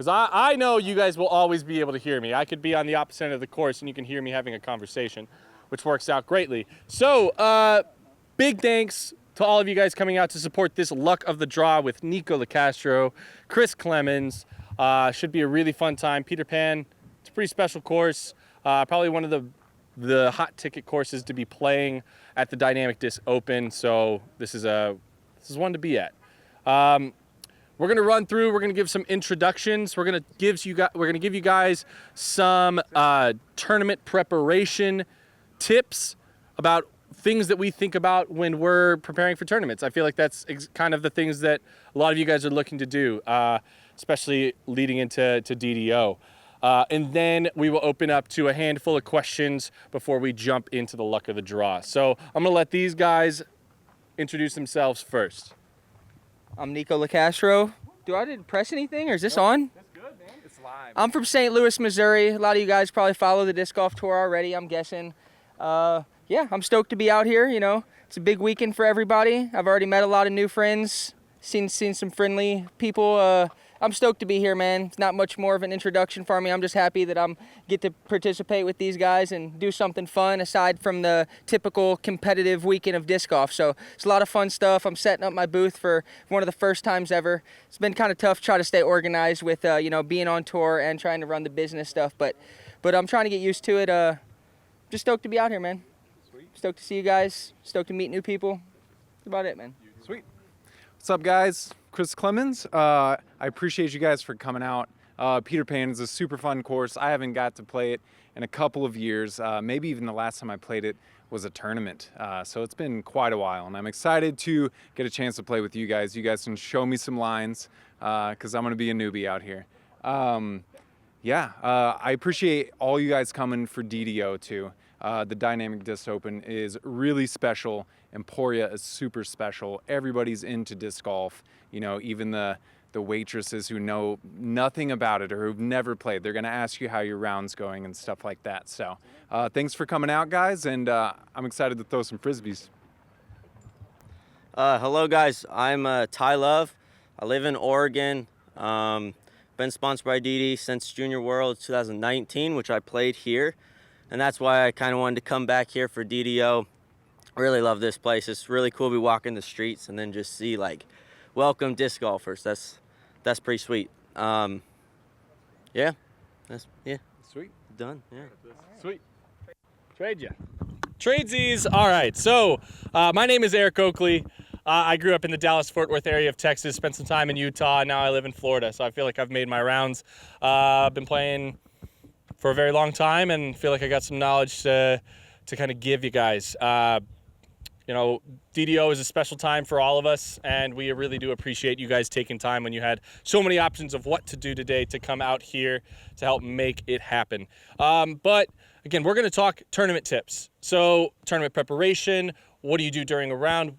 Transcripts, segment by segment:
Because I know you guys will always be able to hear me. I could be on the opposite end of the course and you can hear me having a conversation, which works out greatly. So, big thanks to all of you guys coming out to support this Luck of the Draw with Nikko Locastro, Chris Clemons. Should be a really fun time. Peter Pan, it's a pretty special course. Probably one of the hot ticket courses to be playing at the Dynamic Disc Open. So this is one to be at. We're gonna run through. We're gonna give some introductions. We're gonna give you guys some tournament preparation tips about things that we think about when we're preparing for tournaments. I feel like that's kind of the things that a lot of you guys are looking to do, especially leading into DDO. And then we will open up to a handful of questions before we jump into the Luck of the Draw. So I'm gonna let these guys introduce themselves first. I'm Nikko Locastro. I didn't press anything, or is this on? That's good, man. It's live. I'm from St. Louis, Missouri. A lot of you guys probably follow the disc golf tour already, I'm guessing. Yeah, I'm stoked to be out here. You know, it's a big weekend for everybody. I've already met a lot of new friends, seen some friendly people. I'm stoked to be here, man. It's not much more of an introduction for me. I'm just happy that I'm get to participate with these guys and do something fun aside from the typical competitive weekend of disc golf. So it's a lot of fun stuff. I'm setting up my booth for one of the first times ever. It's been kind of tough trying to stay organized with being on tour and trying to run the business stuff, but I'm trying to get used to it. Just stoked to be out here, man. Sweet. Stoked to see you guys. Stoked to meet new people. That's about it, man. Sweet. What's up, guys? Chris Clemons. I appreciate you guys for coming out. Peter Pan is a super fun course. I haven't got to play it in a couple of years. Maybe even the last time I played it was a tournament. So it's been quite a while, and I'm excited to get a chance to play with you guys. You guys can show me some lines because I'm going to be a newbie out here. I appreciate all you guys coming for DDO too. The Dynamic Disc Open is really special. Emporia is super special. Everybody's into disc golf. You know, even the waitresses who know nothing about it or who've never played, they're going to ask you how your round's going and stuff like that. So thanks for coming out, guys, and I'm excited to throw some Frisbees. Hello, guys. I'm Ty Love. I live in Oregon. Been sponsored by DD since Junior World 2019, which I played here. And that's why I kind of wanted to come back here for DDO. I really love this place. It's really cool to be walking the streets and then just see, like, welcome disc golfers. That's pretty sweet. Yeah. Sweet. Done, yeah. Sweet. Trade ya. Tradesies. All right. So my name is Eric Oakley. I grew up in the Dallas-Fort Worth area of Texas, spent some time in Utah, and now I live in Florida. So I feel like I've made my rounds. I've been playing for a very long time and feel like I got some knowledge to kind of give you guys. DDO is a special time for all of us, and we really do appreciate you guys taking time when you had so many options of what to do today to come out here to help make it happen. But again, we're going to talk tournament tips. So tournament preparation, what do you do during a round?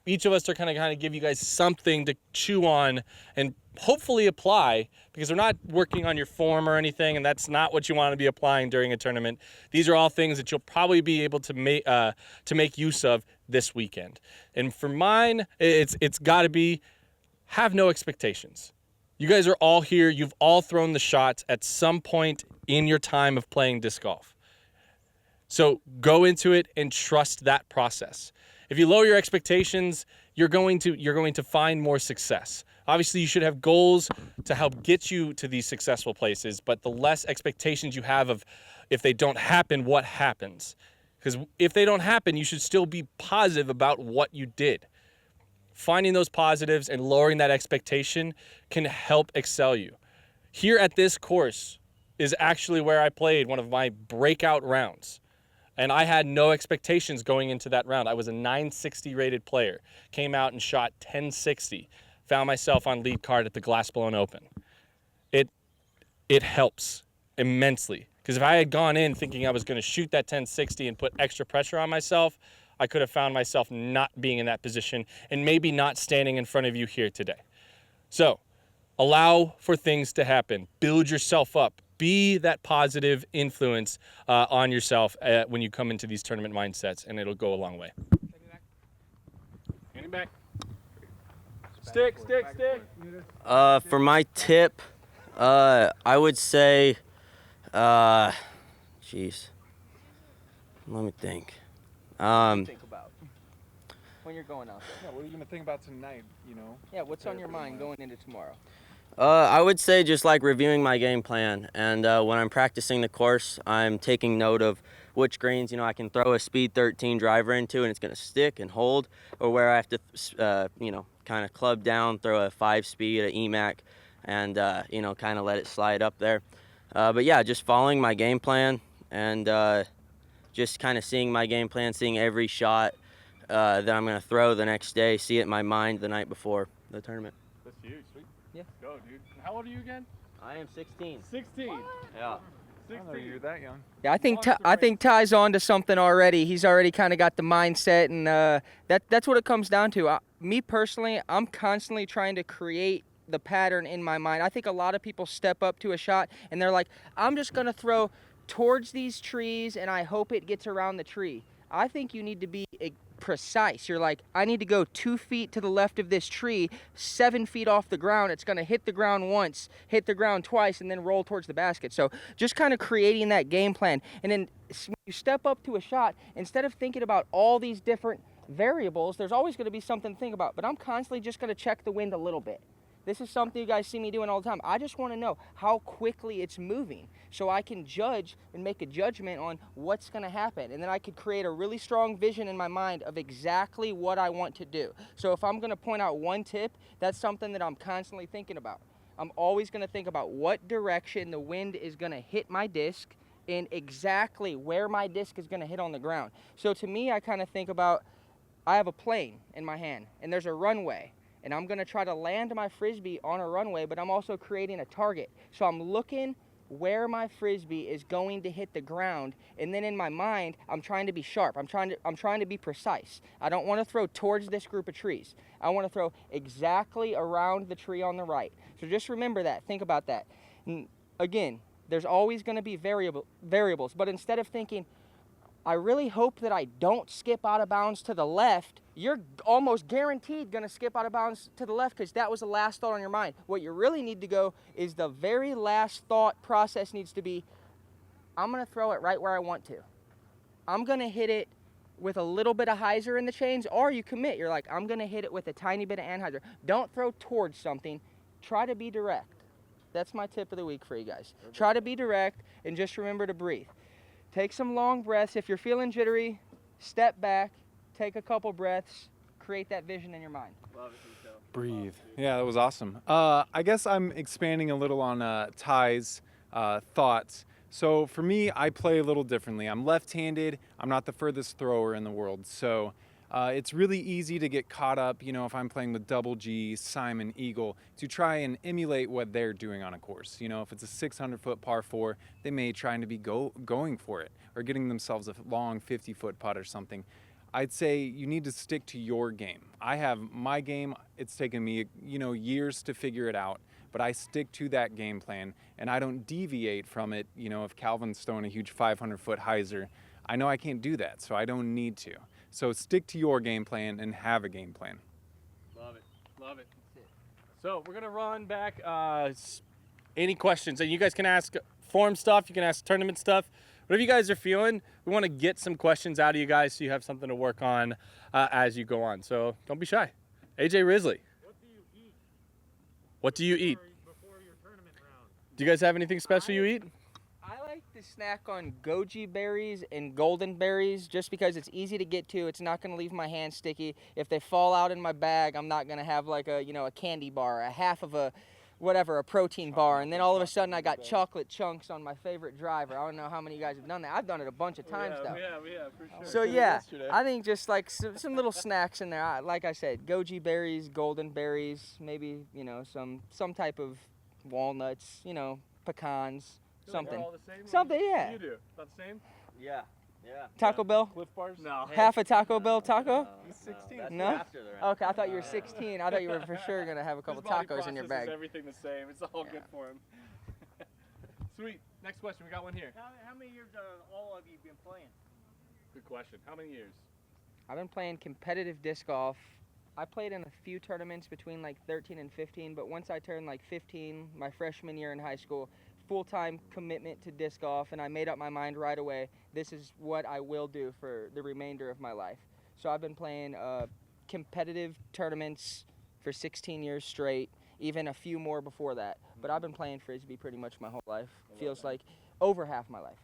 Each of us are kind of give you guys something to chew on and hopefully apply, because we're not working on your form or anything, and that's not what you want to be applying during a tournament. These are all things that you'll probably be able to make use of this weekend. And for mine, it's got to be have no expectations. You guys are all here. You've all thrown the shots at some point in your time of playing disc golf. So go into it and trust that process. If you lower your expectations, you're going to find more success. Obviously, you should have goals to help get you to these successful places, but the less expectations you have of if they don't happen, what happens? Because if they don't happen, you should still be positive about what you did. Finding those positives and lowering that expectation can help excel you. Here at this course is actually where I played one of my breakout rounds. And I had no expectations going into that round. I was a 960 rated player. Came out and shot 1060. Found myself on lead card at the Glassblown Open. It helps immensely. Because if I had gone in thinking I was going to shoot that 1060 and put extra pressure on myself, I could have found myself not being in that position and maybe not standing in front of you here today. So allow for things to happen. Build yourself up. Be that positive influence on yourself when you come into these tournament mindsets, and it'll go a long way. Hand it back. Stick. For my tip, I would say, jeez, let me think. Think about when you're going out there. Yeah, what are you gonna think about tonight? You know. Yeah, what's on your mind going into tomorrow? I would say just like reviewing my game plan, and when I'm practicing the course, I'm taking note of which greens, I can throw a speed 13 driver into and it's going to stick and hold, or where I have to, kind of club down, throw a 5-speed, an EMAC, and, kind of let it slide up there. But yeah, just following my game plan and just kind of seeing my game plan, seeing every shot that I'm going to throw the next day, see it in my mind the night before the tournament. That's huge. Sweet. Yeah. Go, dude. How old are you again? I am 16. 16. Yeah. I didn't know you were that young. Yeah, I think Ty's on to something already. He's already kind of got the mindset, and that's what it comes down to. Me personally, I'm constantly trying to create the pattern in my mind. I think a lot of people step up to a shot and they're like, I'm just gonna throw towards these trees and I hope it gets around the tree. I think you need to be precise. You're like, I need to go 2 feet to the left of this tree, 7 feet off the ground. It's going to hit the ground once, hit the ground twice, and then roll towards the basket. So just kind of creating that game plan. And then when you step up to a shot, instead of thinking about all these different variables, there's always going to be something to think about. But I'm constantly just going to check the wind a little bit. This is something you guys see me doing all the time. I just want to know how quickly it's moving so I can judge and make a judgment on what's going to happen. And then I could create a really strong vision in my mind of exactly what I want to do. So if I'm going to point out one tip, that's something that I'm constantly thinking about. I'm always going to think about what direction the wind is going to hit my disc and exactly where my disc is going to hit on the ground. So to me, I kind of think about, I have a plane in my hand and there's a runway. And I'm going to try to land my Frisbee on a runway, but I'm also creating a target. So I'm looking where my Frisbee is going to hit the ground, and then in my mind, I'm trying to be sharp. I'm trying to be precise. I don't want to throw towards this group of trees. I want to throw exactly around the tree on the right. So just remember that. Think about that. And again, there's always going to be variables, but instead of thinking, I really hope that I don't skip out of bounds to the left, you're almost guaranteed going to skip out of bounds to the left because that was the last thought on your mind. What you really need to go is the very last thought process needs to be, I'm going to throw it right where I want to. I'm going to hit it with a little bit of hyzer in the chains, or you commit. You're like, I'm going to hit it with a tiny bit of anhyzer. Don't throw towards something. Try to be direct. That's my tip of the week for you guys. Try to be direct and just remember to breathe. Take some long breaths. If you're feeling jittery, step back, take a couple breaths, create that vision in your mind. Love it, Nico. Breathe. Yeah, that was awesome. I guess I'm expanding a little on Ty's thoughts. So for me, I play a little differently. I'm left-handed. I'm not the furthest thrower in the world. So it's really easy to get caught up, if I'm playing with Double G, Simon, Eagle, to try and emulate what they're doing on a course. If it's a 600-foot par 4, they may try to be going for it or getting themselves a long 50-foot putt or something. I'd say you need to stick to your game. I have my game. It's taken me, years to figure it out, but I stick to that game plan and I don't deviate from it. If Calvin's throwing a huge 500-foot hyzer, I know I can't do that, so I don't need to. So stick to your game plan and have a game plan. Love it. Love it. So we're going to run back any questions. And you guys can ask form stuff. You can ask tournament stuff. Whatever you guys are feeling, we want to get some questions out of you guys so you have something to work on as you go on. So don't be shy. AJ Risley. What do you eat? What do you eat? Before your tournament round? Do you guys have anything special you eat? I like to snack on goji berries and golden berries just because it's easy to get to. It's not going to leave my hands sticky. If they fall out in my bag, I'm not going to have like a candy bar, a half of a protein bar, and then all of a sudden I got chocolate chunks on my favorite driver. I don't know how many of you guys have done that. I've done it a bunch of times though. Yeah, for sure. So yeah, I think just like some little snacks in there. Like I said, goji berries, golden berries, maybe some type of walnuts, pecans. Something. All the same? Something, yeah. What do you do? About the same? Yeah. Taco Bell? Cliff bars? No. Half a Taco Bell taco? He's 16. That's No? after the round. Okay, I thought you were 16. I thought you were for sure going to have a couple His body tacos in your bag. processes everything the same. It's all good for him. Sweet. Next question. We got one here. How many years all of you been playing? Good question. How many years? I've been playing competitive disc golf I played in a few tournaments between like 13 and 15, but once I turned like 15, my freshman year in high school, full-time commitment to disc golf, and I made up my mind right away, this is what I will do for the remainder of my life. So I've been playing competitive tournaments for 16 years straight, even a few more before that. But I've been playing Frisbee pretty much my whole life. Feels like over half my life.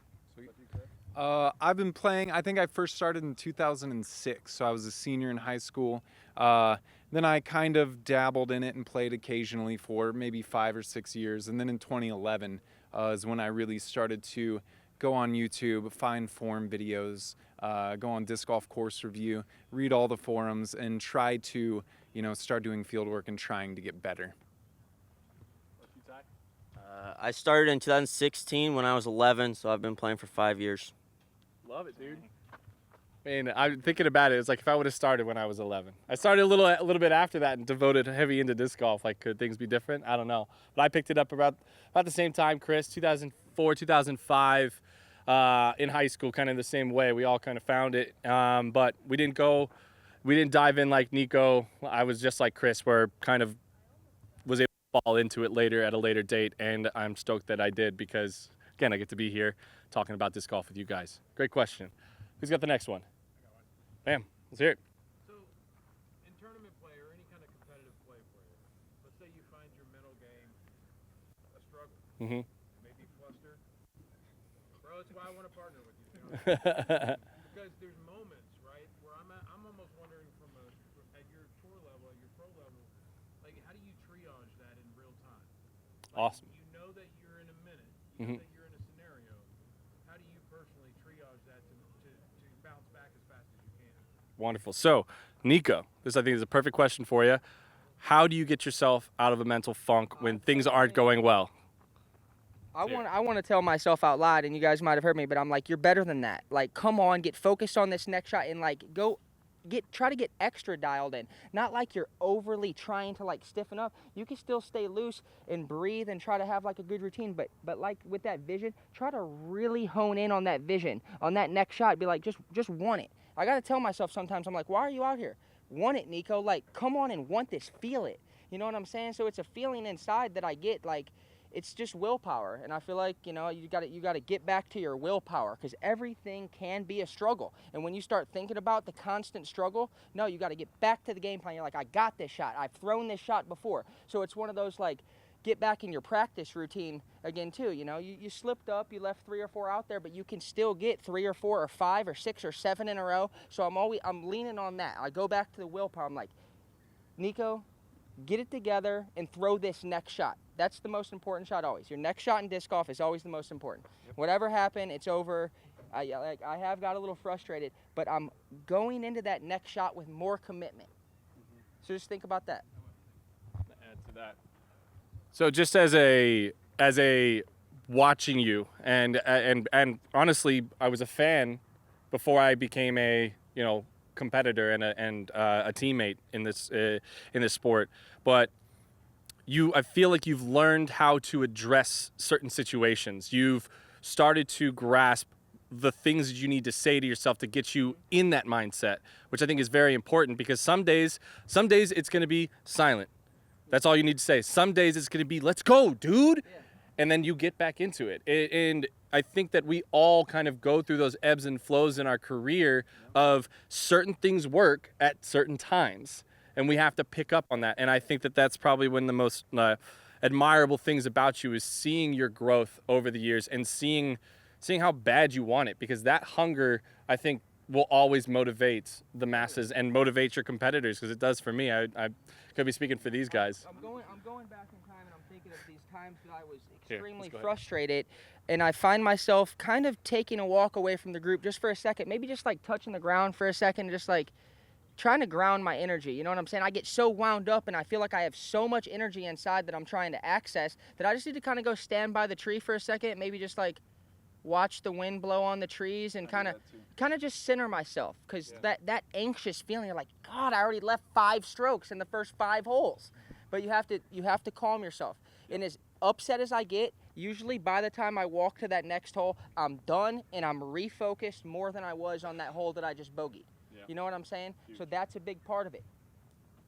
I've been playing, I think I first started in 2006, so I was a senior in high school. Then I kind of dabbled in it and played occasionally for maybe 5 or 6 years. And then in 2011 is when I really started to go on YouTube, find forum videos, go on Disc Golf Course Review, read all the forums, and try to, start doing field work and trying to get better. I started in 2016 when I was 11, so I've been playing for 5 years. Love it, dude. I mean, I'm thinking about it. It's like if I would have started when I was 11. I started a little bit after that and devoted heavy into disc golf. Like, could things be different? I don't know. But I picked it up about the same time, Chris, 2004, 2005, in high school, kind of the same way. We all kind of found it, but we didn't dive in like Nikko. I was just like Chris, where kind of was able to fall into it later at a later date, and I'm stoked that I did because, again, I get to be here talking about disc golf with you guys. Great question. Who's got the next one? Bam, let's hear it. So, in tournament play or any kind of competitive play for you, let's say you find your mental game a struggle. Mm-hmm. Maybe fluster. Bro, that's why I want to partner with you. Because there's moments, right, where I'm almost wondering at your tour level, at your pro level, like how do you triage that in real time? Like, Awesome. You know that you're in a minute. You Mm-hmm. know that you're in a scenario. How do you personally triage that to bounce back as fast as you can? Wonderful. So, Nikko, this I think is a perfect question for you. How do you get yourself out of a mental funk when things aren't going well? I want to tell myself out loud, and you guys might have heard me, but I'm like, you're better than that. Like, come on, get focused on this next shot, and like try to get extra dialed in. Not like you're overly trying to like stiffen up. You can still stay loose and breathe and try to have like a good routine, but like with that vision, try to really hone in on that vision, on that next shot. Be like, just want it. I gotta tell myself sometimes, I'm like, why are you out here? Want it, Nikko. Like, come on and want this. Feel it. You know what I'm saying? So it's a feeling inside that I get. Like, it's just willpower, and I feel like you gotta get back to your willpower, because everything can be a struggle. And when you start thinking about the constant struggle, no, you got to get back to the game plan. You're like, I got this shot. I've thrown this shot before. So it's one of those like, get back in your practice routine again too. You slipped up, you left 3 or 4 out there, but you can still get 3 or 4 or 5 or 6 or 7 in a row. So I'm leaning on that. I go back to the willpower. I'm like, Nikko, get it together and throw this next shot. That's the most important shot always. Your next shot in disc golf is always the most important. Yep. Whatever happened, it's over. I have got a little frustrated, but I'm going into that next shot with more commitment. Mm-hmm. So just think about that. Add to that. So just as a watching you, and honestly, I was a fan before I became a competitor and a teammate in this sport, but I feel like you've learned how to address certain situations. You've started to grasp the things that you need to say to yourself to get you in that mindset, which I think is very important, because some days it's going to be silent. That's all you need to say. Some days it's going to be, let's go, dude. Yeah. And then you get back into it. And I think that we all kind of go through those ebbs and flows in our career of certain things work at certain times. And we have to pick up on that. And I think that that's probably one of the most admirable things about you, is seeing your growth over the years and seeing how bad you want it. Because that hunger, I think, will always motivate the masses and motivate your competitors, because it does for me. I could be speaking for these guys. I'm going back in time, and I'm thinking of these times that I was extremely frustrated, and I find myself kind of taking a walk away from the group just for a second, maybe just like touching the ground for a second, just like trying to ground my energy. You know what I'm saying? I get so wound up, and I feel like I have so much energy inside that I'm trying to access, that I just need to kind of go stand by the tree for a second, maybe just like watch the wind blow on the trees, and kind of just center myself, because that anxious feeling, you're like, God, I already left 5 strokes in the first 5 holes. But you have to calm yourself. And as upset as I get, usually by the time I walk to that next hole, I'm done and I'm refocused more than I was on that hole that I just bogeyed. Yeah. You know what I'm saying? Huge. So that's a big part of it.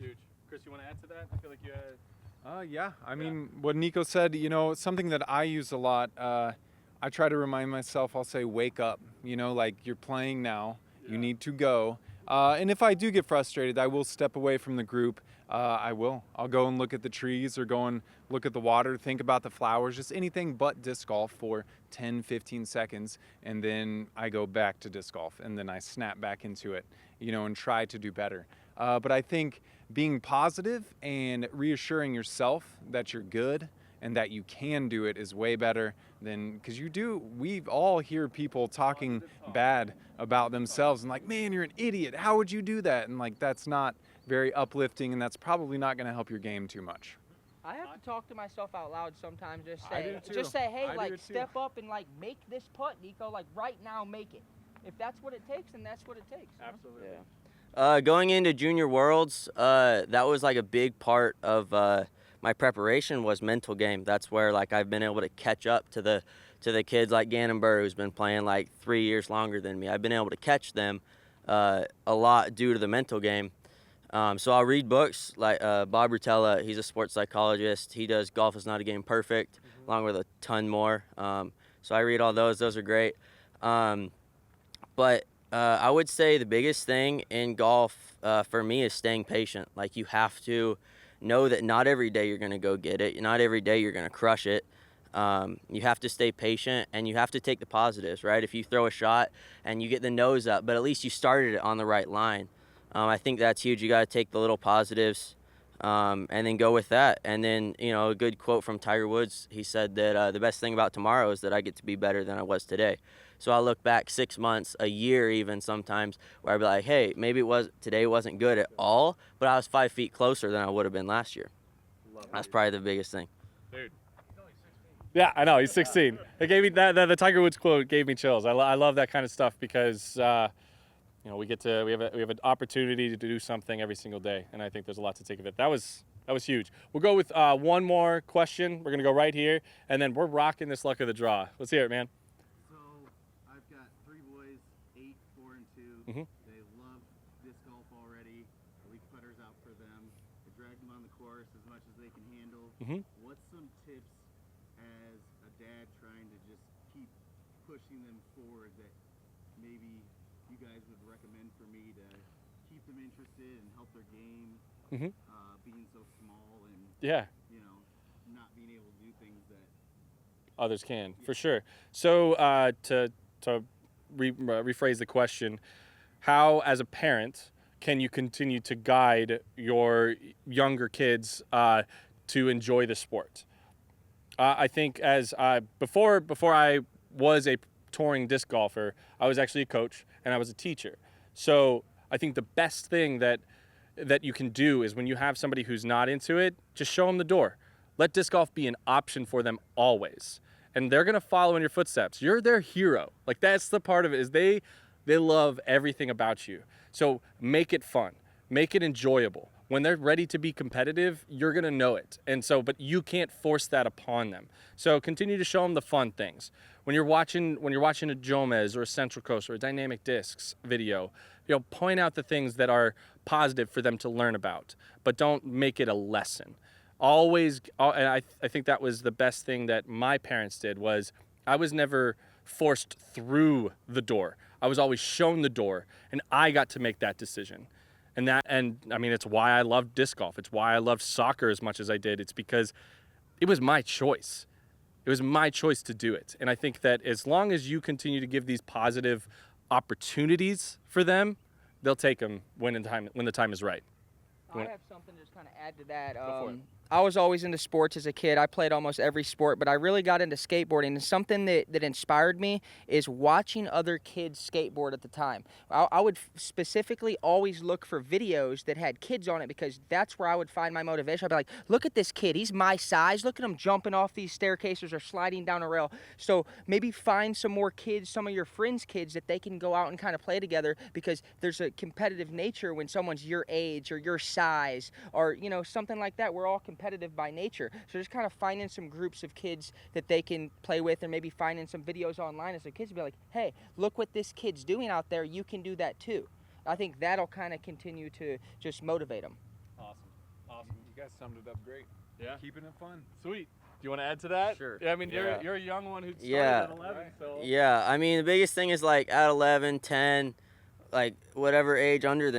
Huge. Chris, you want to add to that? I feel like you had... Yeah, I mean, what Nikko said, something that I use a lot, I try to remind myself, I'll say, wake up, like you're playing now, you need to go. And if I do get frustrated, I will step away from the group. I'll go and look at the trees or go and look at the water, think about the flowers, just anything but disc golf for 10, 15 seconds. And then I go back to disc golf and then I snap back into it, and try to do better. But I think being positive and reassuring yourself that you're good and that you can do it is way better than, because we all hear people talking bad about themselves and like, man, you're an idiot. How would you do that? And like, that's not very uplifting, and that's probably not going to help your game too much. I have to talk to myself out loud sometimes. I do too. Just say, hey, I do like it too. step up and like make this putt, Nikko. Like right now, make it. If that's what it takes, then that's what it takes. Absolutely. Yeah. Going into Junior Worlds, that was like a big part of my preparation was mental game. That's where like I've been able to catch up to the kids like Gannon Burr, who's been playing like 3 years longer than me. I've been able to catch them a lot due to the mental game. So I'll read books like Bob Rutella. He's a sports psychologist. He does Golf Is Not a Game Perfect, along with a ton more. So I read all those. Those are great. But I would say the biggest thing in golf for me is staying patient. Like you have to know that not every day you're going to go get it. Not every day you're going to crush it. You have to stay patient and you have to take the positives, right? If you throw a shot and you get the nose up, but at least you started it on the right line. I think that's huge. You got to take the little positives and then go with that. And then, a good quote from Tiger Woods, he said that the best thing about tomorrow is that I get to be better than I was today. So I'll look back 6 months, a year even sometimes, where I'll be like, hey, maybe today wasn't good at all, but I was 5 feet closer than I would have been last year. That's probably the biggest thing. Dude. Yeah, I know. He's 16. It gave me the Tiger Woods quote gave me chills. I love that kind of stuff because we have an opportunity to do something every single day, and I think there's a lot to take of it. That was huge. We'll go with one more question. We're gonna go right here, and then we're rocking this luck of the draw. Let's hear it, man. So I've got 3 boys, 8, 4, and 2. Mhm. They love disc golf already. I leave putters out for them. I drag them on the course as much as they can handle. Mhm. What's some tips as a dad trying to just keep pushing them forward that maybe you guys would recommend for me to keep them interested and help their game, being so small and Yeah. not being able to do things that Others can, for sure. So to rephrase the question, how, as a parent, can you continue to guide your younger kids to enjoy the sport? I think before I was a touring disc golfer, I was actually a coach and I was a teacher. So I think the best thing that you can do is when you have somebody who's not into it, just show them the door. Let disc golf be an option for them always. And they're going to follow in your footsteps. You're their hero. Like that's the part of it is they love everything about you. So make it fun. Make it enjoyable. When they're ready to be competitive, you're going to know it. And so, but you can't force that upon them. So continue to show them the fun things. When you're watching a Jomez or a Central Coast or a Dynamic Discs video, point out the things that are positive for them to learn about, but don't make it a lesson. And I think that was the best thing that my parents did was I was never forced through the door. I was always shown the door, and I got to make that decision. And I mean, it's why I loved disc golf. It's why I loved soccer as much as I did. It's because it was my choice. It was my choice to do it. And I think that as long as you continue to give these positive opportunities for them, they'll take them when the time is right. I have something to just kind of add to that. Go for it. I was always into sports as a kid. I played almost every sport, but I really got into skateboarding. And something that inspired me is watching other kids skateboard at the time. I would specifically always look for videos that had kids on it because that's where I would find my motivation. I'd be like, look at this kid. He's my size. Look at him jumping off these staircases or sliding down a rail. So maybe find some more kids, some of your friends' kids that they can go out and kind of play together because there's a competitive nature when someone's your age or your size or, something like that. We're all competitive by nature. So just kind of finding some groups of kids that they can play with, or maybe finding some videos online as their kids to be like, hey, look what this kid's doing out there. You can do that too. I think that'll kind of continue to just motivate them. Awesome. guys summed it up great. Yeah. Keeping it fun. Sweet. Do you want to add to that? Sure. Yeah, I mean, Yeah. you're a young one who started Yeah. at 11, so. Yeah, I mean, the biggest thing is like at 11, 10, like whatever age under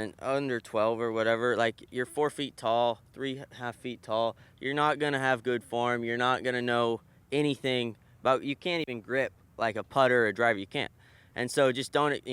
12 or whatever, like you're 4 feet tall, 3.5 feet tall. You're not going to have good form. You're not going to know anything about, you can't even grip like a putter or a driver. You can't. And so just don't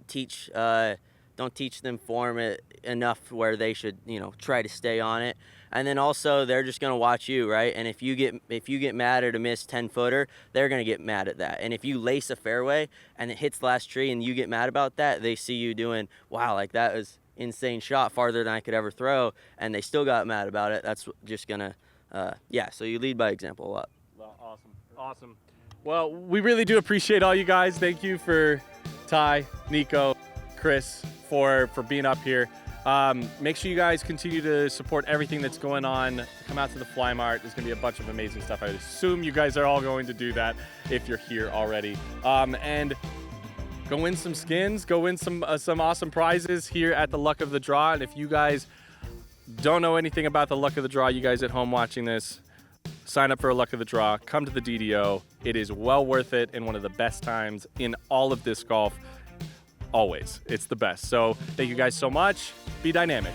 teach them form it enough where they should, try to stay on it. And then also they're just going to watch you, right? And if you get mad at a missed 10-footer, they're going to get mad at that. And if you lace a fairway and it hits the last tree and you get mad about that, they see you doing, wow, like that was insane shot, farther than I could ever throw, and they still got mad about it. That's just going to, so you lead by example a lot. Well, awesome. Well, we really do appreciate all you guys. Thank you for Ty, Nikko, Chris for being up here. Make sure you guys continue to support everything that's going on. Come out to the Fly Mart. There's going to be a bunch of amazing stuff. I assume you guys are all going to do that if you're here already. And go win some skins. Go win some awesome prizes here at the Luck of the Draw. And if you guys don't know anything about the Luck of the Draw, you guys at home watching this, sign up for a Luck of the Draw. Come to the DDO. It is well worth it and one of the best times in all of disc golf. Always. It's the best. So thank you guys so much. Be dynamic.